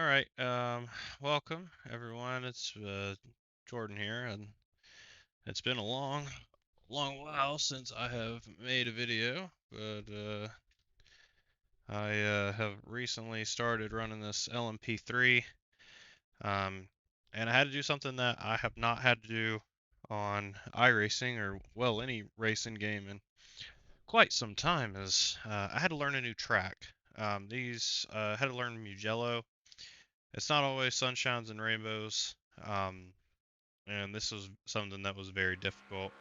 All right. Welcome everyone. It's Jordan here, and it's been a long while since I have made a video, but I have recently started running this LMP3, um, and I had to do something that I have not had to do on iRacing or well any racing game in quite some time. Is I had to learn a new track. These had to learn Mugello. It's not always sunshines and rainbows. And this was something that was very difficult.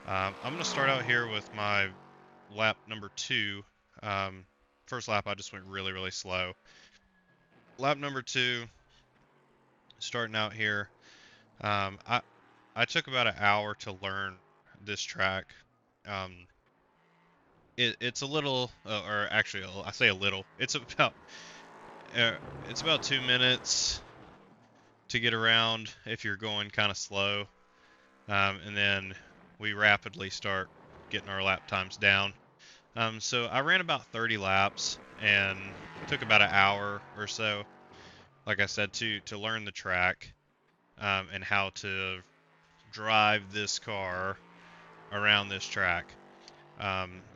I'm going to start out here with my lap number two. Um, First lap, I just went really slow. Lap number two, starting out here. Um, I I took about an hour to learn this track. Um, it's a little, or actually, I say a little. Uh, it's about 2 minutes to get around if you're going kind of slow. And then we rapidly start getting our lap times down. So I ran about 30 laps and took about an hour or so, like I said, to learn the track and how to drive this car around this track.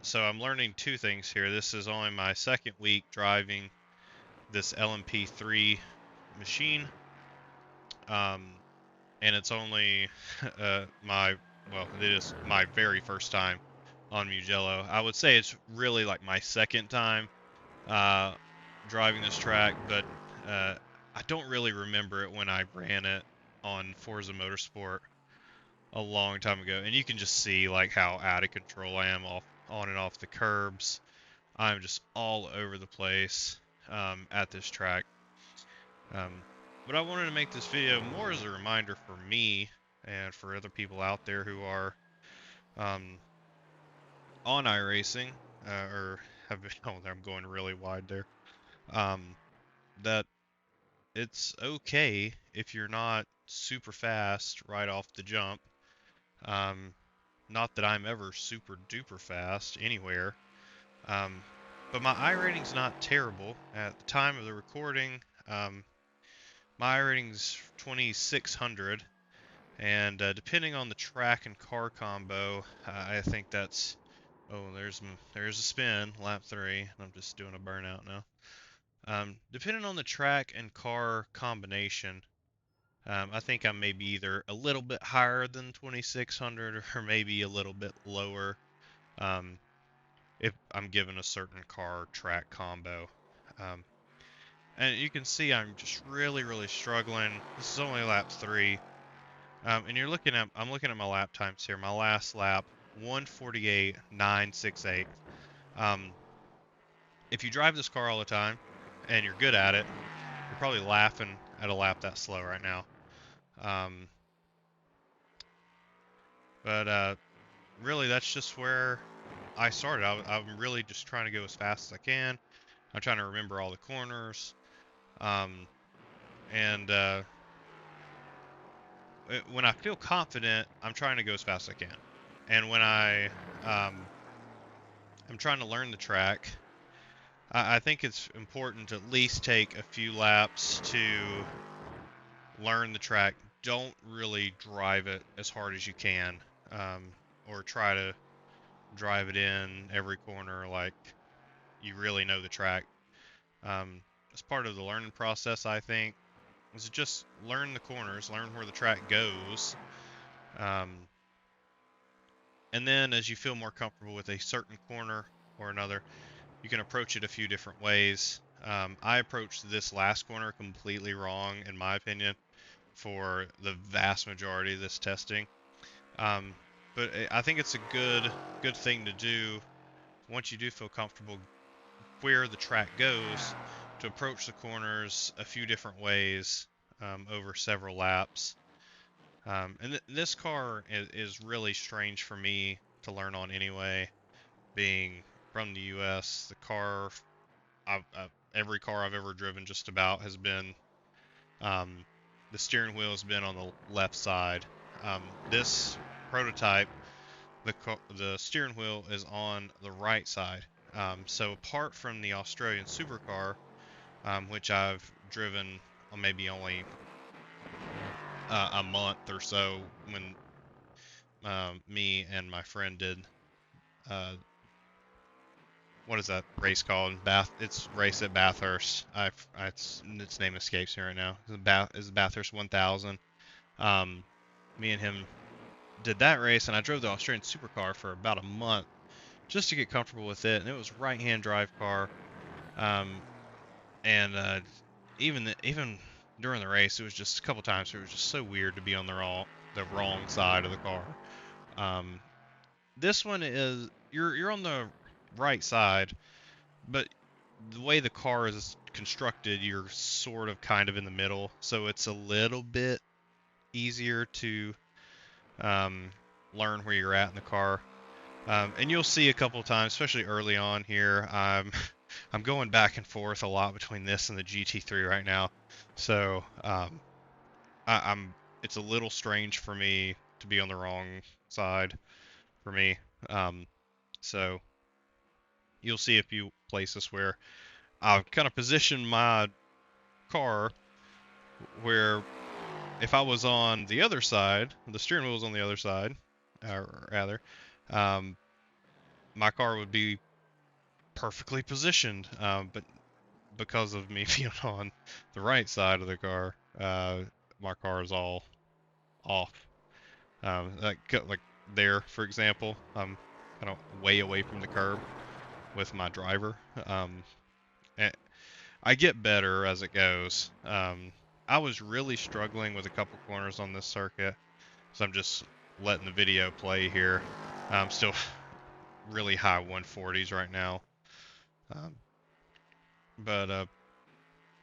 So I'm learning two things here. This is only my second week driving this LMP3 machine, um, and it's only my well, it is my very first time on Mugello. I would say it's really like my second time uh, driving this track, but uh, I don't really remember it when I ran it on Forza Motorsport a long time ago. And you can just see like how out of control I am off on and off the curbs. I'm just all over the place at this track. Um, but I wanted to make this video more as a reminder for me and for other people out there who are um, on iRacing or have been. Oh, I'm going really wide there. Um, that it's okay if you're not super fast right off the jump. Um, Not that I'm ever super duper fast anywhere. Um, but my I rating's not terrible. At the time of the recording, um, my I rating's 2600, and depending on the track and car combo, I think that's. Oh, there's a spin, lap three. I'm just doing a burnout now. Depending on the track and car combination, I think I'm maybe either a little bit higher than 2600 or maybe a little bit lower um, if I'm given a certain car track combo. Um, and you can see I'm just really struggling. This is only lap three. And I'm looking at my lap times here. My last lap, 148.968. Um, if you drive this car all the time and you're good at it, you're probably laughing at a lap that slow right now. Um, but really, that's just where I started. I'm really just trying to go as fast as I can. I'm trying to remember all the corners. Um, and when I feel confident, I'm trying to go as fast as I can. And when I'm trying to learn the track, I think it's important to at least take a few laps to learn the track. Don't really drive it as hard as you can, um, or try to drive it in every corner like you really know the track. Um, as part of the learning process, I think, is just learn the corners, learn where the track goes, um, and then as you feel more comfortable with a certain corner or another, you can approach it a few different ways. I approached this last corner completely wrong, in my opinion, for the vast majority of this testing. Um, but I think it's a good thing to do once you do feel comfortable where the track goes to approach the corners a few different ways over several laps. And this car is really strange for me to learn on anyway, being from the U.S. The car, every car I've ever driven just about has been, um, the steering wheel has been on the left side. This prototype, the steering wheel is on the right side. So apart from the Australian supercar, which I've driven on maybe only a month or so when me and my friend did uh, what is that race called? It's race at Bathurst. Its name escapes me right now. It's Bathurst 1000. Um, Me and him did that race, and I drove the Australian supercar for about a month just to get comfortable with it. And it was right-hand drive car. Um, and even during the race, it was just a couple times. It was just so weird to be on the wrong side of the car. Um, this one is you're on the right side, but the way the car is constructed, you're sort of kind of in the middle, so it's a little bit easier to um, learn where you're at in the car. And you'll see a couple of times, especially early on here, I'm going back and forth a lot between this and the GT3 right now. So I'm it's a little strange for me to be on the wrong side for me. Um, so you'll see a few places where I've kind of positioned my car where if I was on the other side, the steering wheel was on the other side, or rather, um, my car would be perfectly positioned. But because of me being on the right side of the car, my car is all off. Like there, for example, I'm kind of way away from the curb with my driver. And I get better as it goes. I was really struggling with a couple corners on this circuit, so I'm just letting the video play here. I'm still really high 140s right now. Um, but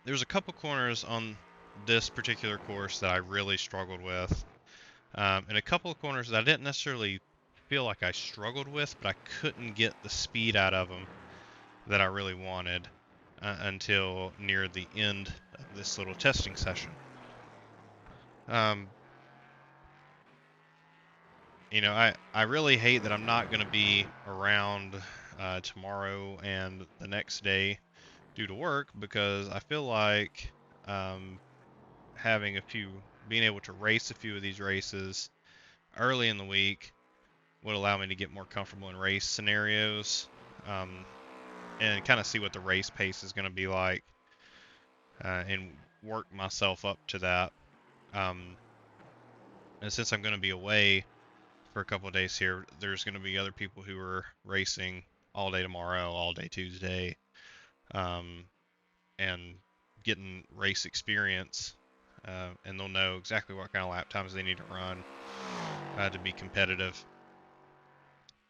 there's a couple corners on this particular course that I really struggled with, and a couple of corners that I didn't necessarily feel like I struggled with, but I couldn't get the speed out of them that I really wanted until near the end of this little testing session. Um, I really hate that I'm not going to be around tomorrow and the next day due to work, because I feel like um, being able to race a few of these races early in the week would allow me to get more comfortable in race scenarios, um, and kind of see what the race pace is going to be like, and work myself up to that. Um, and since I'm going to be away for a couple of days here, there's going to be other people who are racing all day tomorrow, all day Tuesday, um, and getting race experience, and they'll know exactly what kind of lap times they need to run to be competitive.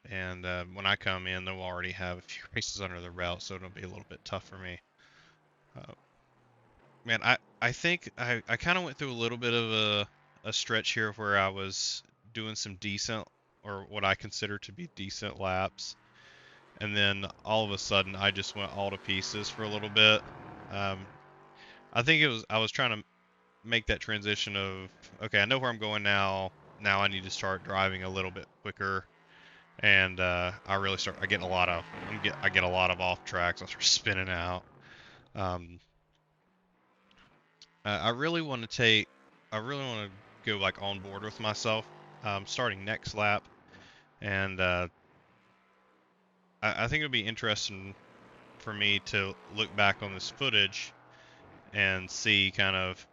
And when I come in, they'll already have a few races under their belt, so it'll be a little bit tough for me. Uh, Man, I think I kind of went through a little bit of a stretch here where I was doing some decent, or what I consider to be decent laps, and then all of a sudden I just went all to pieces for a little bit. Um, I think I was trying to make that transition of, okay, I know where I'm going now. Now I need to start driving a little bit quicker, and I get a lot of I get a lot of off tracks. I start spinning out. Um, I really want to go like on board with myself, starting next lap, and I think it would be interesting for me to look back on this footage and see kind of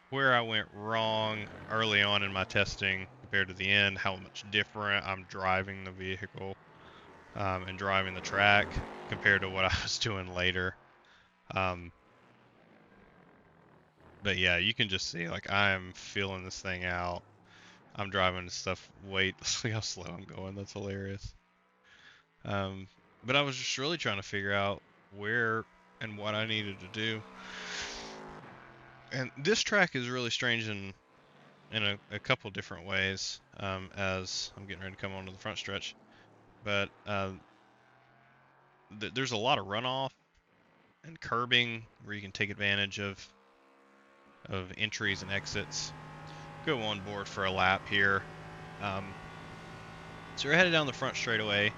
where I went wrong early on in my testing compared to the end, how much different I'm driving the vehicle, and driving the track compared to what I was doing later. Um, but yeah, you can just see like I am feeling this thing out. I'm driving this stuff. Wait, look how slow I'm going. That's hilarious. Um, but I was just really trying to figure out where and what I needed to do. And this track is really strange in a couple different ways, as I'm getting ready to come onto the front stretch. But there's a lot of runoff and curbing where you can take advantage of entries and exits. Go on board for a lap here. So we're headed down the front straightaway.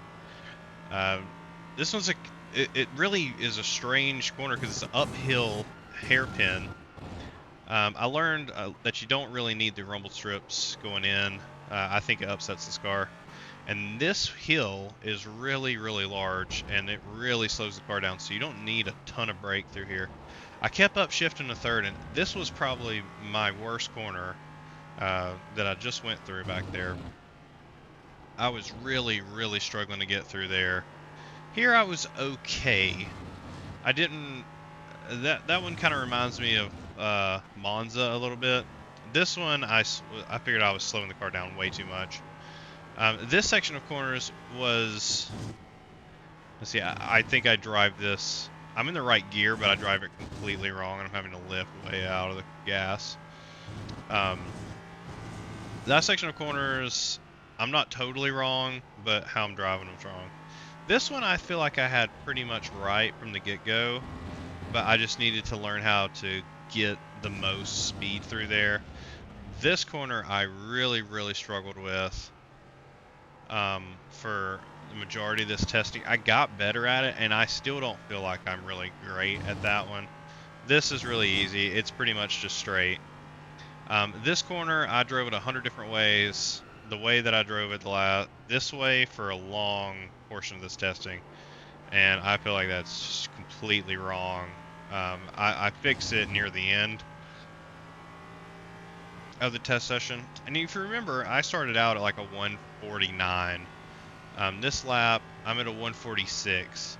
This one's it really is a strange corner because it's an uphill hairpin. I learned that you don't really need the rumble strips going in. I think it upsets this car. And this hill is really, really large, and it really slows the car down, so you don't need a ton of brake through here. I kept up shifting to third, and this was probably my worst corner that I just went through back there. I was really, really struggling to get through there. Here I was okay. I didn't... That one kind of reminds me of Monza a little bit. This one, I figured I was slowing the car down way too much. This section of corners was... Let's see, I think I drive this... I'm in the right gear, but I drive it completely wrong, and I'm having to lift way out of the gas. That section of corners, I'm not totally wrong, but how I'm driving them's wrong. This one I feel like I had pretty much right from the get-go, but I just needed to learn how to get the most speed through there. This corner I really, really struggled with for the majority of this testing. I got better at it, and I still don't feel like I'm really great at that one. This is really easy. It's pretty much just straight. This corner, I drove it 100 different ways. The way that I drove it this way for a long portion of this testing, and I feel like that's just completely wrong. I fixed it near the end of the test session, and if you remember, I started out at like a 149. This lap, I'm at a 146.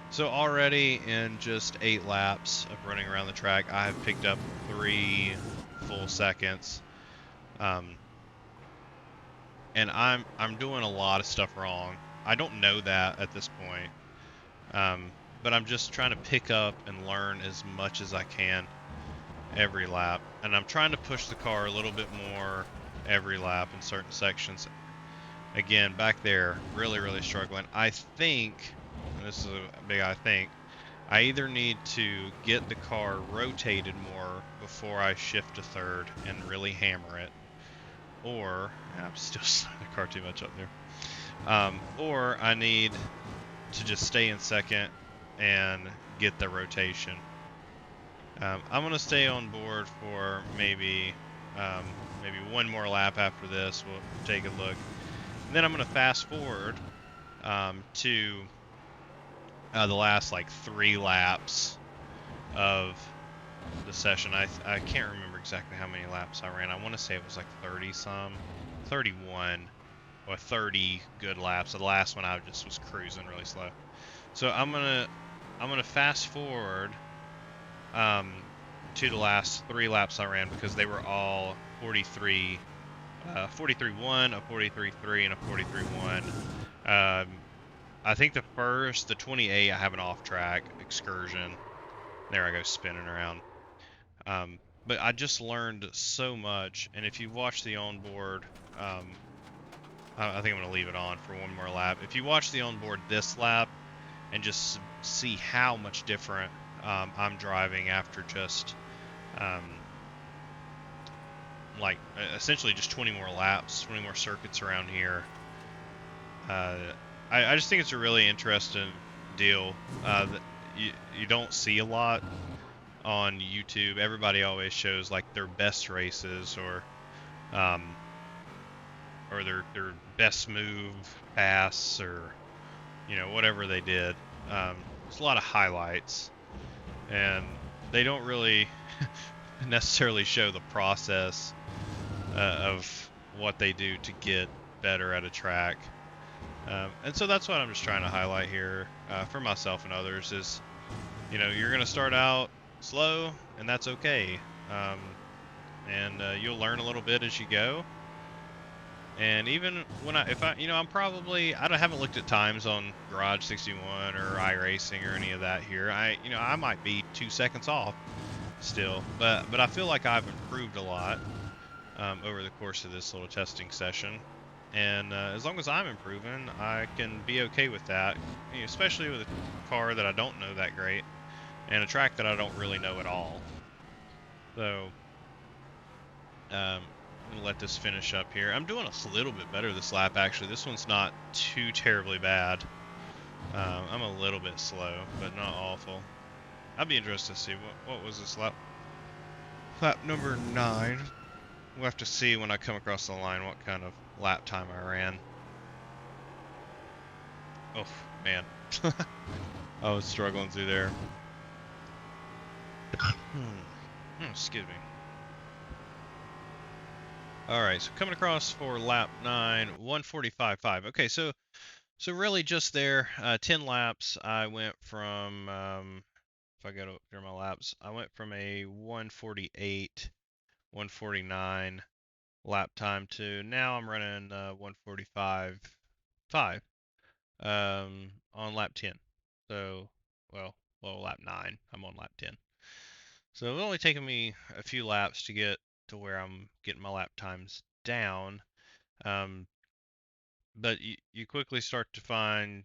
So already in just 8 laps of running around the track, I have picked up 3 full seconds. And I'm doing a lot of stuff wrong. I don't know that at this point. But I'm just trying to pick up and learn as much as I can every lap. And I'm trying to push the car a little bit more every lap in certain sections. Again, back there, really, really struggling. I think, and this is a big I think, I either need to get the car rotated more before I shift to third and really hammer it, or I'm still slowing the car too much up there. Or I need to just stay in second and get the rotation. I'm gonna stay on board for maybe one more lap after this. We'll take a look. And then I'm gonna fast forward to the last like 3 laps of the session. I can't remember exactly how many laps I ran. I want to say it was like 31 or 30 good laps. The last one I just was cruising really slow. So I'm gonna fast forward to the last 3 laps I ran, because they were all 43-1, a 43-3, and a 43-1. I think the 28, I have an off-track excursion. There I go spinning around. But I just learned so much, and if you watch the onboard, I think I'm going to leave it on for one more lap. If you watch the onboard this lap and just see how much different I'm driving after just like essentially just 20 more laps, 20 more circuits around here. I just think it's a really interesting deal that you don't see a lot on YouTube. Everybody always shows like their best races or their best move pass, or whatever they did. There's a lot of highlights, and they don't really necessarily show the process of what they do to get better at a track. And so that's what I'm just trying to highlight here for myself and others is, you're going to start out slow, and that's okay. And you'll learn a little bit as you go. And even when I haven't looked at times on Garage 61 or iRacing or any of that here. I might be 2 seconds off still, but I feel like I've improved a lot over the course of this little testing session. And as long as I'm improving, I can be okay with that, especially with a car that I don't know that great and a track that I don't really know at all. So I'm going to let this finish up here. I'm doing a little bit better this lap, actually. This one's not too terribly bad. I'm a little bit slow, but not awful. I'd be interested to see what was this lap. Lap number 9. We'll have to see when I come across the line what kind of lap time I ran. Oh, man. I was struggling through there. Excuse me. Alright, so coming across for lap 9, 1:45.5. Okay, so really just there, 10 laps, I went from, if I go to through my laps, I went from a 1:48, 1:49 lap time to now I'm running 1:45.5 on lap 10. So, well, lap 9. I'm on lap 10. So it's only taken me a few laps to get to where I'm getting my lap times down. But you quickly start to find,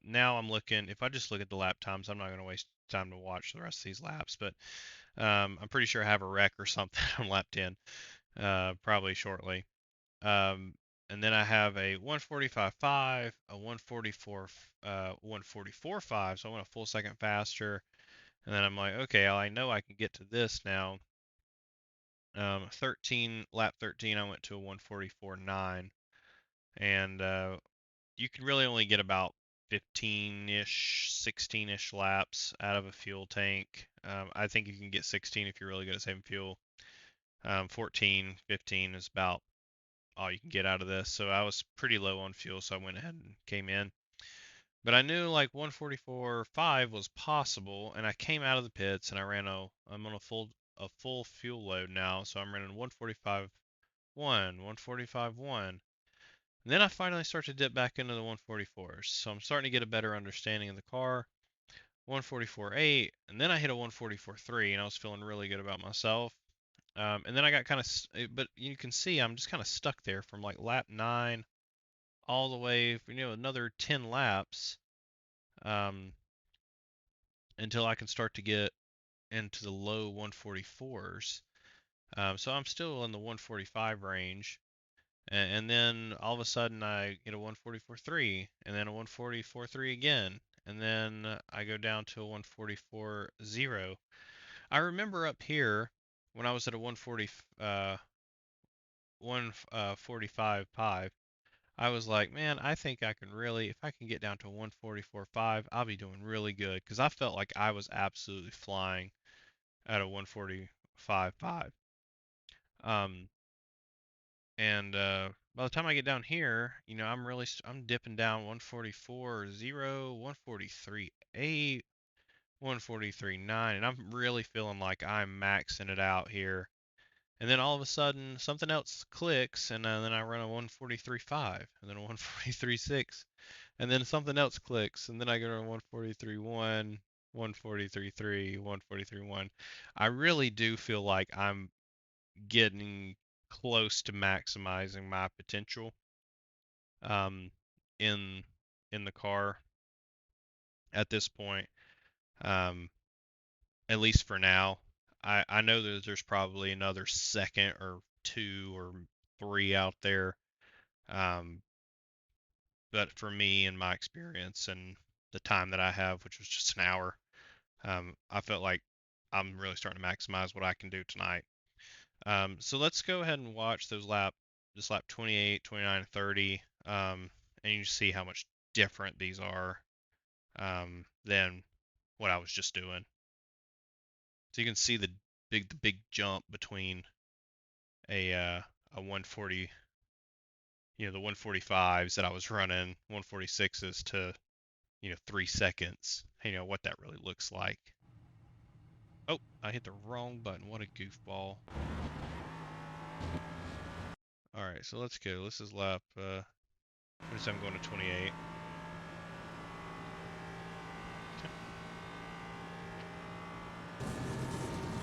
now I'm looking, if I just look at the lap times, I'm not going to waste time to watch the rest of these laps, but I'm pretty sure I have a wreck or something on lap 10, probably shortly. And then I have a 1:45.5, a 1:44.5, so I went a full second faster. And then I'm like, okay, I know I can get to this now. Lap 13, I went to a 1:44.9, and you can really only get about 15-ish, 16-ish laps out of a fuel tank. I think you can get 16 if you're really good at saving fuel. 14, 15 is about all you can get out of this. So I was pretty low on fuel, so I went ahead and came in. But I knew like 1:44.5 was possible, and I came out of the pits and I'm on a full fuel load now, so I'm running 1:45.1, 1:45.1. And then I finally start to dip back into the 1:44s. So I'm starting to get a better understanding of the car. 1:44.8, and then I hit a 1:44.3, and I was feeling really good about myself. And then I got kind of, but you can see I'm just kind of stuck there from like lap 9 all the way, another 10 laps, um, until I can start to get into the low 1:44s. So I'm still in the 1:45 range. And then all of a sudden I get a 1:44.3, and then a 1:44.3 again. And then I go down to a 1:44.0. I remember up here when I was at a 1:45.5, I was like, man, I think I can really, if I can get down to 1:44.5, I'll be doing really good, because I felt like I was absolutely flying at a 1:45.5. Um, and by the time I get down here, I'm dipping down 1:44.0, 1:43.8, 1:43.9, and I'm really feeling like I'm maxing it out here. And then all of a sudden, something else clicks, and then I run a 1:43.5, and then a 1:43.6, and then something else clicks, and then I go to a 1:43.1, 1:43.3, 1:43.1. I really do feel like I'm getting close to maximizing my potential, um, in the car at this point. Um, at least for now. I know that there's probably another second or two or three out there. Um, but for me and my experience and the time that I have, which was just an hour, I felt like I'm really starting to maximize what I can do tonight. So let's go ahead and watch this lap 28, 29, 30, and you see how much different these are, than what I was just doing. So you can see the big jump between a 140, the 145s that I was running, 146s to 3 seconds. What that really looks like. Oh, I hit the wrong button. What a goofball. All right, so let's go. This is lap. This time I'm going to 28. Okay.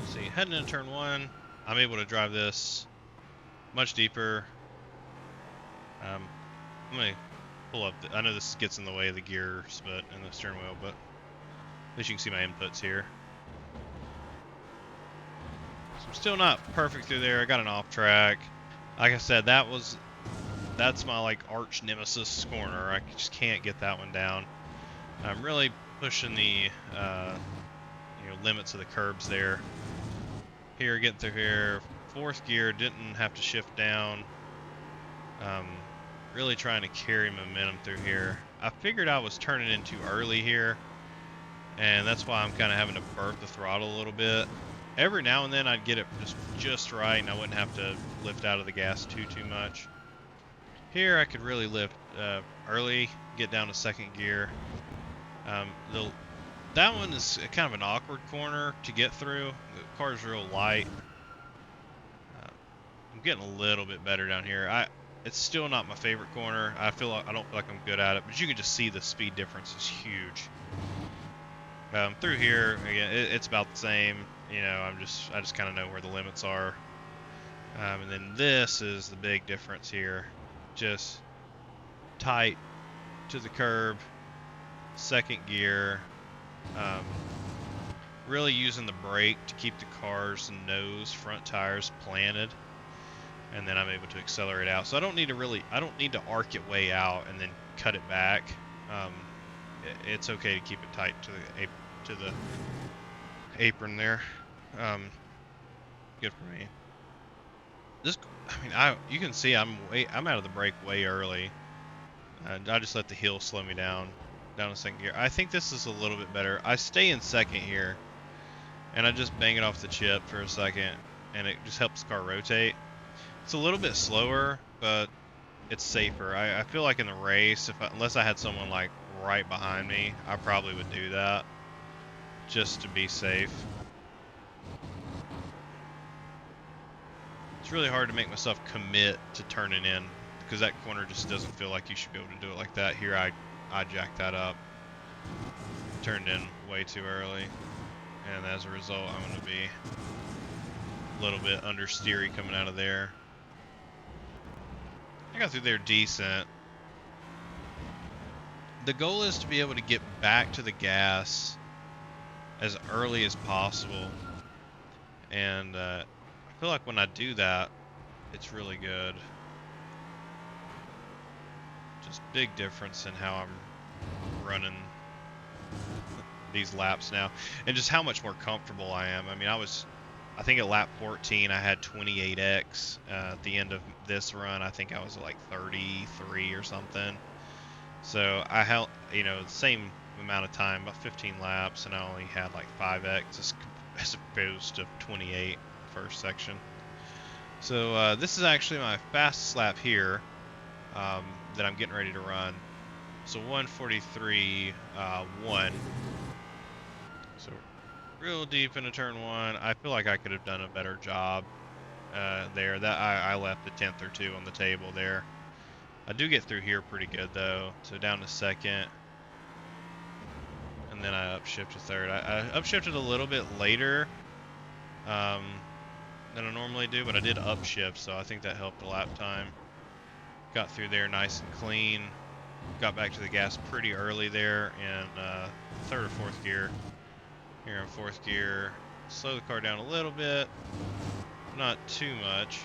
See, heading into turn 1, I'm able to drive this much deeper. I'm gonna pull up. I know this gets in the way of the gears, and the steering wheel, but at least you can see my inputs here. So I'm still not perfect through there. I got an off track. Like I said, that's my like arch nemesis corner. I just can't get that one down. I'm really pushing the limits of the curbs there. Here, getting through here, fourth gear, didn't have to shift down. Really trying to carry momentum through here. I figured I was turning in too early here, and that's why I'm kind of having to burp the throttle a little bit. Every now and then I'd get it just right, and I wouldn't have to lift out of the gas too much. Here I could really lift early, get down to second gear. That one is kind of an awkward corner to get through. The car's real light. I'm getting a little bit better down here. It's still not my favorite corner. I don't feel like I'm good at it, but you can just see the speed difference is huge. Through here again, it's about the same. I just kind of know where the limits are. And then this is the big difference here. Just tight to the curb, second gear. Really using the brake to keep the car's nose, front tires planted, and then I'm able to accelerate out. So I don't need to arc it way out and then cut it back. It's okay to keep it tight to the apron there. Good for me. You can see I'm out of the brake way early. I just let the heel slow me down to second gear. I think this is a little bit better. I stay in second here, and I just bang it off the chip for a second, and it just helps the car rotate. It's a little bit slower, but it's safer. I feel like in the race, unless I had someone like right behind me, I probably would do that just to be safe. It's really hard to make myself commit to turning in because that corner just doesn't feel like you should be able to do it like that. Here I jacked that up, turned in way too early, and as a result I'm going to be a little bit understeery coming out of there. I got through there decent. The goal is to be able to get back to the gas as early as possible, and I feel like when I do that, it's really good. Just big difference in how I'm running these laps now, and just how much more comfortable I am. I mean, I think at lap 14 I had 28x. At the end of this run, I think I was at like 33 or something. So I held, the same amount of time, about 15 laps, and I only had like 5x as opposed to 28 first section. So this is actually my fastest lap here that I'm getting ready to run. So 1:43.1. So real deep into turn one. I feel like I could have done a better job there. That I left a tenth or two on the table there. I do get through here pretty good though. So down to second, and then I upshift to third. I upshifted a little bit later than I normally do, but I did upshift, so I think that helped a lap time. Got through there nice and clean. Got back to the gas pretty early there in third or fourth gear. Here in fourth gear, slow the car down a little bit, not too much.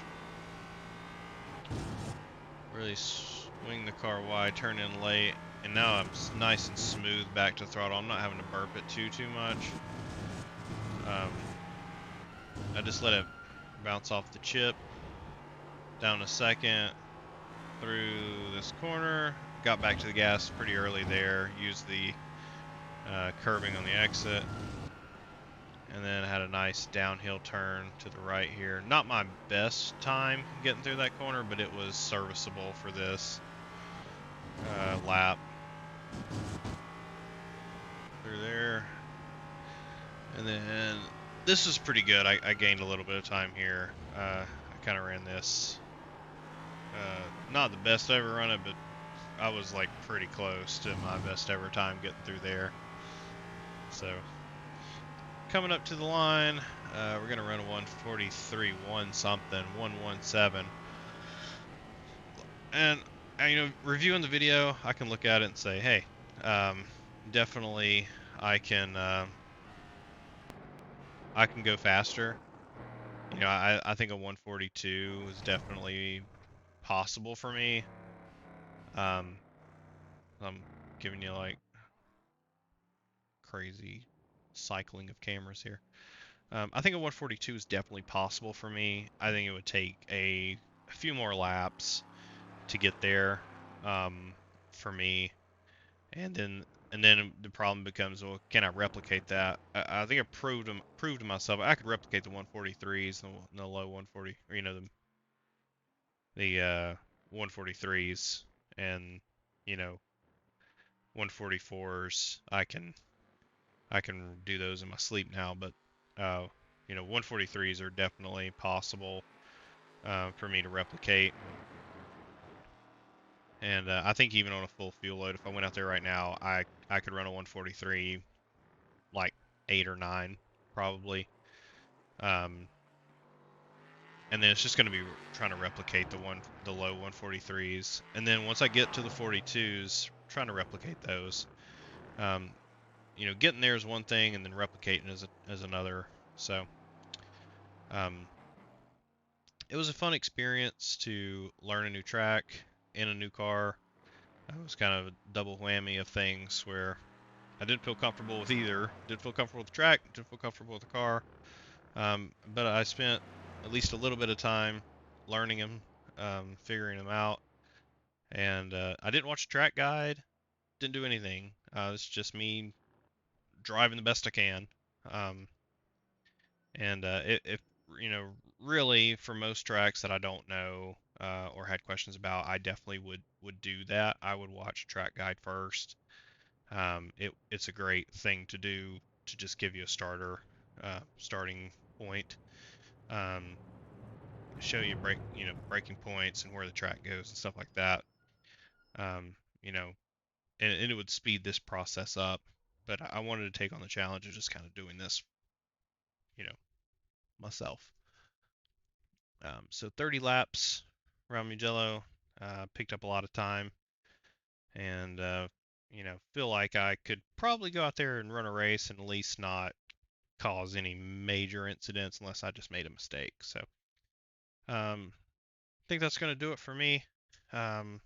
Really swing the car wide, turn in late, and now I'm nice and smooth back to throttle. I'm not having to burp it too much. I just let it bounce off the chip, down to second, through this corner, got back to the gas pretty early there, used the curving on the exit, and then had a nice downhill turn to the right here. Not my best time getting through that corner, but it was serviceable for this lap. Through there, and then this was pretty good. I gained a little bit of time here. I kind of ran this. Not the best I ever run it, but I was like pretty close to my best ever time getting through there. So coming up to the line, we're gonna run a 1:43.1 something, 1:17. And reviewing the video, I can look at it and say, hey, definitely I can go faster. I think a 1:42 is definitely possible for me. I'm giving you like crazy cycling of cameras here. I think a 142 is definitely possible for me. I think it would take a few more laps to get there, for me, and then the problem becomes, well, can I replicate that? I think I proved to myself I could replicate the 143s and the low 140, or the 143s, and you know 144s. I can do those in my sleep now, but 143s are definitely possible for me to replicate. And I think even on a full fuel load, if I went out there right now, I could run a 143 like 8 or 9 probably. Um, and then it's just going to be trying to replicate the low 143s, and then once I get to the 42s, trying to replicate those. Um, getting there is one thing, and then replicating is another. So um, it was a fun experience to learn a new track in a new car. It was kind of a double whammy of things where I didn't feel comfortable with either. Didn't feel comfortable with the track, didn't feel comfortable with the car. But I spent at least a little bit of time learning them, figuring them out. And I didn't watch a track guide, didn't do anything. It's just me driving the best I can. Um, and if you know, really, for most tracks that I don't know or had questions about, I definitely would do that. I would watch a track guide first. It's a great thing to do to just give you a starting point. Um, Show you breaking points and where the track goes and stuff like that. Um, you know, and it would speed this process up. But I wanted to take on the challenge of just kind of doing this, you know, myself. So 30 laps around Mugello, picked up a lot of time, and feel like I could probably go out there and run a race and at least not cause any major incidents unless I just made a mistake. So I think that's going to do it for me. Um,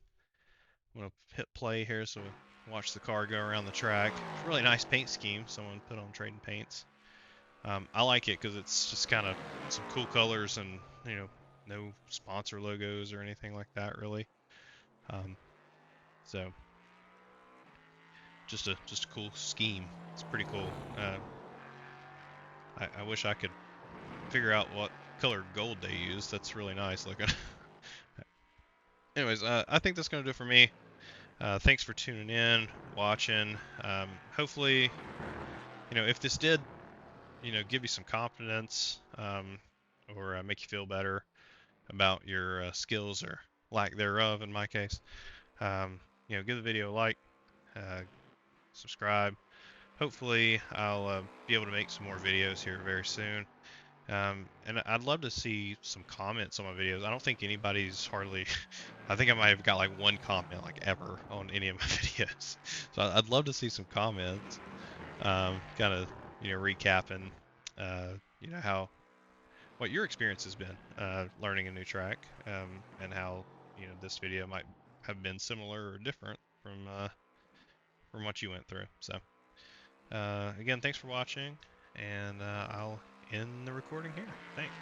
I'm going to hit play here so we watch the car go around the track. It's a really nice paint scheme someone put on Trading Paints. I like it because it's just kind of some cool colors and, no sponsor logos or anything like that really. Um, so just a cool scheme. It's pretty cool. I wish I could figure out what color gold they use. That's really nice looking. Anyways, I think that's going to do it for me. Thanks for tuning in, watching. Hopefully, if this did, give you some confidence, or make you feel better about your skills or lack thereof in my case, give the video a like, uh, subscribe. Hopefully, I'll be able to make some more videos here very soon. And I'd love to see some comments on my videos. I don't think anybody's hardly, I think I might have got like one comment like ever on any of my videos. So I'd love to see some comments, kind of, recapping, how, what your experience has been, learning a new track, and how, this video might have been similar or different from what you went through. So, again, thanks for watching, and I'll end the recording here. Thanks.